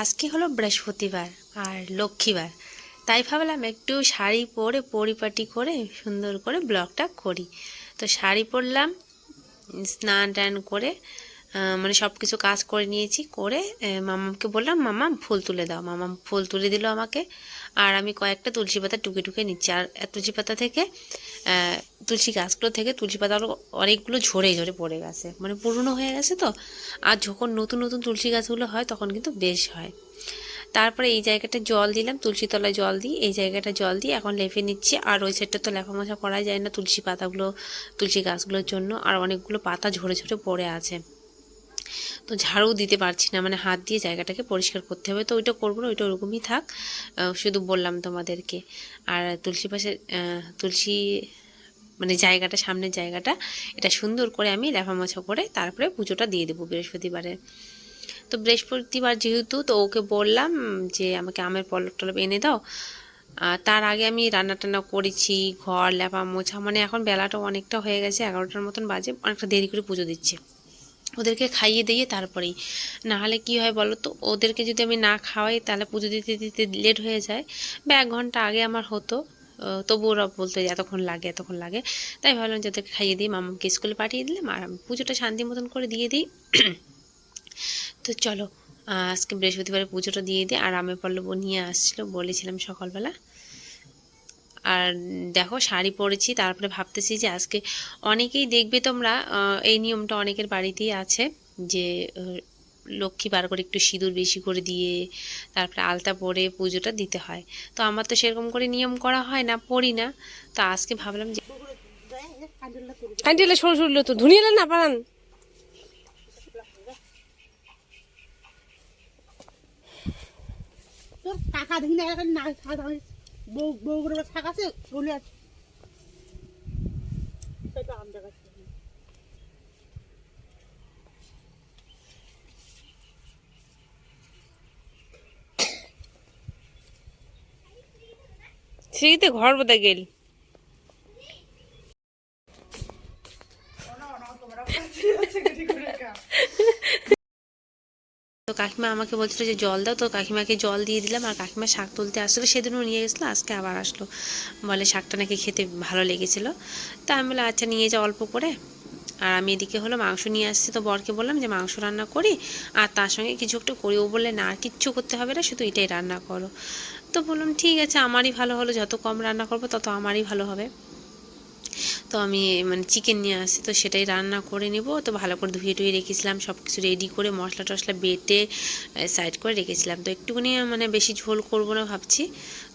আজকে হলো বৃহস্পতিবার আর লক্ষ্মীবার, তাই ভাবলাম একটু শাড়ি পরে পরিপাটি করে সুন্দর করে ব্লগটা করি। তো শাড়ি পরলাম, স্নান টান করে মানে সব কিছু কাজ করে নিয়েছি। করে মামাকে বললাম, মামা ফুল তুলে দাও। মামা ফুল তুলে দিল আমাকে, আর আমি কয়েকটা তুলসী পাতা টুকে টুকে নিচ্ছি। আর তুলসী পাতা থেকে তুলসী গাছগুলো থেকে তুলসী পাতা অনেকগুলো ঝরে ঝরে পড়ে গেছে, মানে পুরনো হয়ে গেছে তো। আর যখন নতুন নতুন তুলসী গাছগুলো হয় তখন কিন্তু বেশ হয়। তারপরে এই জায়গাটা জল দিলাম, তুলসী তলায় জল দিই, এই জায়গাটা জল দিয়ে এখন লেপে নিচ্ছি। আর ওই সাইডটা তো লেপা মোছা করা যায় না তুলসী পাতাগুলো, তুলসী গাছগুলোর জন্য। আর অনেকগুলো পাতা ঝরে ঝরে পড়ে আছে, তো ঝাড়ু দিতে পারছি না, মানে হাত দিয়ে জায়গাটাকে পরিষ্কার করতে হবে। তো ওইটা করবো না, ওইটা ওরকমই থাক, শুধু বললাম তোমাদেরকে। আর তুলসী পাশে তুলসী মানে জায়গাটা, সামনের জায়গাটা, এটা সুন্দর করে আমি লেপা মোছা করে তারপরে পুজোটা দিয়ে দেবো বৃহস্পতিবারে। তো বৃহস্পতিবার যেহেতু, তো ওকে বললাম যে আমাকে আমের পল্লব টল্লব এনে দাও। তার আগে আমি রান্না টান্না করেছি, ঘর লেপা মোছা, মানে এখন বেলাটা অনেকটা হয়ে গেছে, 11টার মতন বাজে, অনেকটা দেরি করে পুজো দিচ্ছি। ওদেরকে খাইয়ে দিয়ে তারপরেই, না হলে কী হয় বলো তো, ওদেরকে যদি আমি না খাওয়াই তাহলে পুজো দিতে দিতে লেট হয়ে যায়। বা 1 ঘন্টা আগে আমার হতো, তবু ওরা বলতো যে এতক্ষণ লাগে এতক্ষণ লাগে। তাই ভাবলাম যে ওদেরকে খাইয়ে দিই, মামাকে স্কুলে পাঠিয়ে দিলাম, আর আমি পুজোটা শান্তি মতন করে দিয়ে দিই। তো চলো আজকে বৃহস্পতিবারে পুজোটা দিয়ে দিই। আর আমের পল্লব নিয়ে আসছিলো, বলেছিলাম সকালবেলা। আর দেখো শাড়ি পরেছি, তারপরে ভাবতেছি যে আজকে অনেকেই দেখবে তোমরা, এই নিয়মটা অনেকের বাড়িতেই আছে যে লক্ষ্মী বার করে একটু সিঁদুর বেশি করে দিয়ে তারপরে আলতা পরে পুজোটা দিতে হয়। তো আমার তো সেরকম করে নিয়ম করা হয় না, পড়ি না। তো আজকে ভাবলাম যে কান্টিলে সরু সরু তো ধুনিয়ে না পারান। তোর টাকা দিই না এখন না খাওয়া দাওয়া বউ বউ করে টাকা আছে চলে আছে সেটা আম জায়গা সিঁড়িতে ঘর বোধহয় গেল। তো কাকিমা আমাকে বলছিল যে জল দাও, তো কাকিমাকে জল দিয়ে দিলাম। আর কাকিমা শাক তুলতে আসছিলো, সেদিনও নিয়ে গেছিলো, আজকে আবার আসলো, বলে শাকটা নাকি খেতে ভালো লেগেছিলো। তা আমি বললাম আচ্ছা নিয়ে যাও অল্প করে। আর আমি এদিকে হলো মাংস নিয়ে আসছি, তো বরকে বললাম যে মাংস রান্না করি আর তার সঙ্গে কিছু একটু করি। ও বললে না আর কিচ্ছু করতে হবে না, শুধু এটাই রান্না করো। তো বললাম ঠিক আছে, আমারই ভালো হলো, যত কম রান্না করবো তত আমারই ভালো হবে। তো আমি মানে চিকেন নিয়ে আসছি, তো সেটাই রান্না করে নিব। তো ভালো করে ধুয়ে টুয়ে রেখেছিলাম, সব কিছু রেডি করে মশলা টশলা বেটে সাইড করে রেখেছিলাম। তো একটুখানি মানে বেশি ঝোল করব না ভাবছি,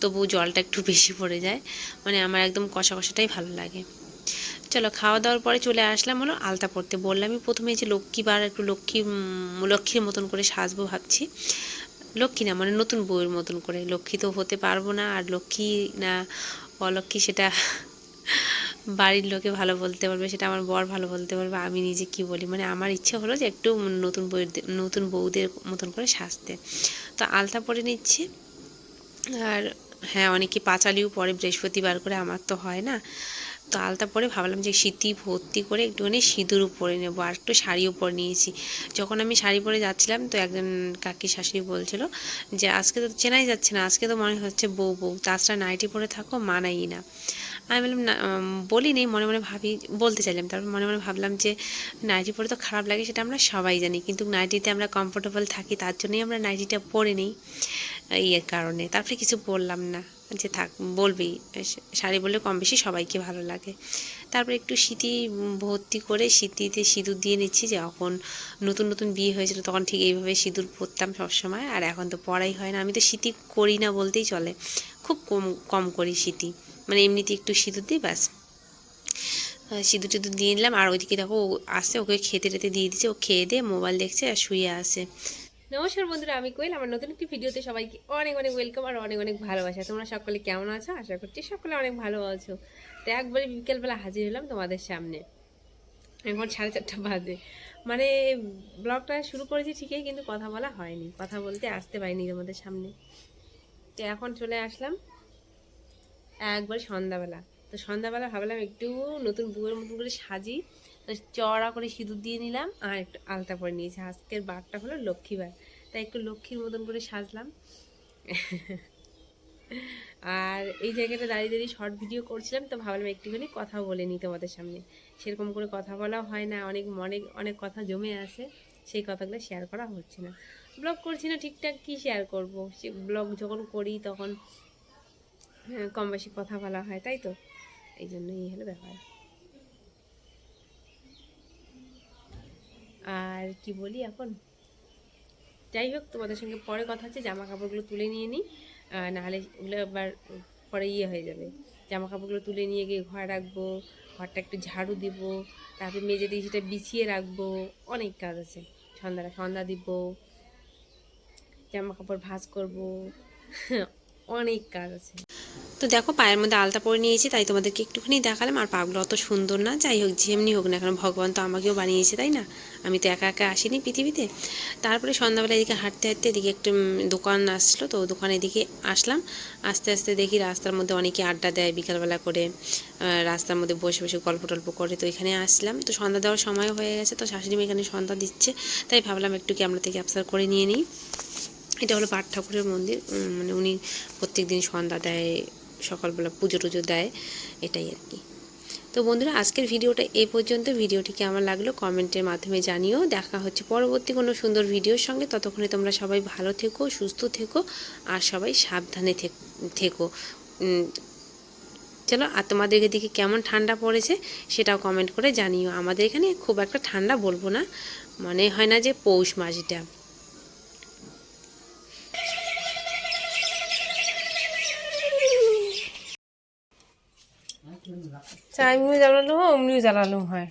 তবু জলটা একটু বেশি পড়ে যায়, মানে আমার একদম কষা কষাটাই ভালো লাগে। চলো খাওয়া দাওয়ার পরে চলে আসলাম হলো আলতা পরতে। বললামই প্রথমে যে লক্ষ্মীবার একটু লক্ষ্মীর মতন করে সাজবো ভাবছি। লক্ষ্মী না, মানে নতুন বউয়ের মতন করে। লক্ষ্মী তো হতে পারবো না, আর লক্ষ্মী না অলক্ষ্মী সেটা বাড়ির লোকে ভালো বলতে পারবে, সেটা আমার বর ভালো বলতে পারবে, আমি নিজে কি বলি। মানে আমার ইচ্ছে হলো যে একটু নতুন বউদের মতন করে সাজতে। তো আলতা পরে নিচ্ছি। আর হ্যাঁ, অনেকে পাঁচালিও পরে বৃহস্পতিবার করে, আমার তো হয় না। তো আলতা পরে ভাবলাম যে সিঁথি ভর্তি করে একটুখানি সিঁদুরও পরে নেবো, আর একটু শাড়িও পরে নিয়েছি। যখন আমি শাড়ি পরে যাচ্ছিলাম, তো একজন কাকি শাশুড়ি বলছিল যে আজকে তো চেনাই যাচ্ছে না, আজকে তো মনে হচ্ছে বউ বউ, তাছাড়া নাইটি পরে থাকো মানাই না। আমি বললাম না, বলি নেই, মনে মনে ভাবি, বলতে চাইলাম, তারপর মনে মনে ভাবলাম যে নাইটি পরে তো খারাপ লাগে, সেটা আমরা সবাই জানি, কিন্তু নাইটিতে আমরা কমফোর্টেবল থাকি, তার জন্যই আমরা নাইটিটা পরে নিই, ইয়ের কারণে। তারপরে কিছু বললাম না, যে থাক বলবেই, শাড়ি বললে কম বেশি সবাইকে ভালো লাগে। তারপরে একটু সিঁথি ভর্তি করে সিঁথিতে সিঁদুর দিয়ে নিচ্ছি। যখন নতুন নতুন বিয়ে হয়েছিল তখন ঠিক এইভাবে সিঁদুর পরতাম সবসময়, আর এখন তো পরাই হয় না। আমি তো সিঁথি করি না বলতেই চলে, খুব কম কম করি সিঁথি, মানে এমনিতে একটু সিঁদুর দিই ব্যাস। সিঁদুর টিঁদুর দিয়ে নিলাম। আর ওইদিকে দেখো ও আসছে, ওকে খেতে টেতে দিয়ে দিচ্ছে, ও খেয়ে দিয়ে মোবাইল দেখছে আর শুয়ে আসে। নমস্কার বন্ধুরা, আমি কোয়েল। আমার নতুন একটি ভিডিওতে সবাইকে অনেক অনেক ওয়েলকাম আর অনেক অনেক ভালোবাসা। তোমরা সকলে কেমন আছো? আশা করছি সকলে অনেক ভালো আছো। তো একবারে বিকেলবেলা হাজির হলাম তোমাদের সামনে। এখন 4:30 বাজে, মানে ব্লগটা শুরু করেছি ঠিকই, কিন্তু কথা বলা হয়নি, কথা বলতে আসতে পারিনি তোমাদের সামনে। তো এখন চলে আসলাম একবার সন্ধ্যাবেলা। তো সন্ধ্যাবেলা ভাবলাম একটু নতুন বউয়ের মতন করে সাজি। তো চড়া করে সিঁদুর দিয়ে নিলাম আর একটু আলতা পরে নিয়েছি। আজকের বারটা হলো লক্ষ্মীবার, তাই একটু লক্ষ্মীর মতন করে সাজলাম। আর এই জায়গাটা দাঁড়িয়ে দাঁড়িয়ে শর্ট ভিডিও করছিলাম, তো ভাবলাম একটুখানি কথা বলে নিই তোমাদের সামনে। সেরকম করে কথা বলা হয় না, অনেক অনেক অনেক কথা জমে আছে, সেই কথাগুলো শেয়ার করা হচ্ছে না। ব্লগ করছি না ঠিকঠাক, কি শেয়ার করব? সে ব্লগ যখন করি তখন কম বেশি কথা বলা হয়, তাই তো, এই জন্যই এই হলো ব্যাপার। আর কি বলি এখন, যাই হোক তোমাদের সঙ্গে পরে কথা হচ্ছে। জামা কাপড়গুলো তুলে নিয়ে নিই, নাহলে ওগুলো আবার পরে হয়ে যাবে। জামা কাপড়গুলো তুলে নিয়ে গিয়ে ঘরে রাখবো, ঘরটা একটু ঝাড়ু দিব, তারপরে মেজে দিয়ে সেটা বিছিয়ে রাখবো, অনেক কাজ আছে। সন্ধ্যা দিব, জামা কাপড় ভাঁজ করবো, অনেক কাজ আছে। তো দেখো পায়ের মধ্যে আলতা পরে নিয়েছি, তাই তোমাদেরকে একটুখানি দেখালাম। আর পাগুলো অত সুন্দর না, যাই হোক যেমনি হোক না কেন ভগবান তো আমাকেও বানিয়েছে, তাই না? আমি তো একা একা আসিনি পৃথিবীতে। তারপরে সন্ধ্যাবেলা এদিকে হাঁটতে হাঁটতে এদিকে একটু দোকান আসলো, তো দোকানের দিকে আসলাম। আস্তে আস্তে দেখি রাস্তার মধ্যে অনেকে আড্ডা দেয় বিকালবেলা করে, রাস্তার মধ্যে বসে বসে গল্প টল্প করে। তো এখানে আসলাম, তো সন্ধ্যা দেওয়ার সময় হয়ে গেছে, তো শাশুড়ি মেয়ে এখানে সন্ধ্যা দিচ্ছে, তাই ভাবলাম একটু ক্যামেরা থেকে ক্যাপচার করে নিয়ে নিই। এটা হলো পাট ঠাকুরের মন্দির, মানে উনি প্রত্যেক দিন সন্ধ্যা দেয়, সকালবেলা পুজো টুজো দেয়, এটাই আর কি। তো বন্ধুরা আজকের ভিডিওটা এই পর্যন্ত। ভিডিওটি কেমন লাগলো কমেন্টের মাধ্যমে জানিও। দেখা হচ্ছে পরবর্তী কোনো সুন্দর ভিডিওর সঙ্গে। ততক্ষণে তোমরা সবাই ভালো থেকো, সুস্থ থেকো, আর সবাই সাবধানে থেকো। চলো, আর তোমাদের এদিকে কেমন ঠান্ডা পড়েছে সেটাও কমেন্ট করে জানিও। আমাদের এখানে খুব একটা ঠান্ডা বলবো না, মনে হয় না যে পৌষ মাস এটা। আমিও জ্বালালো, অমনিও জ্বালালো হয়।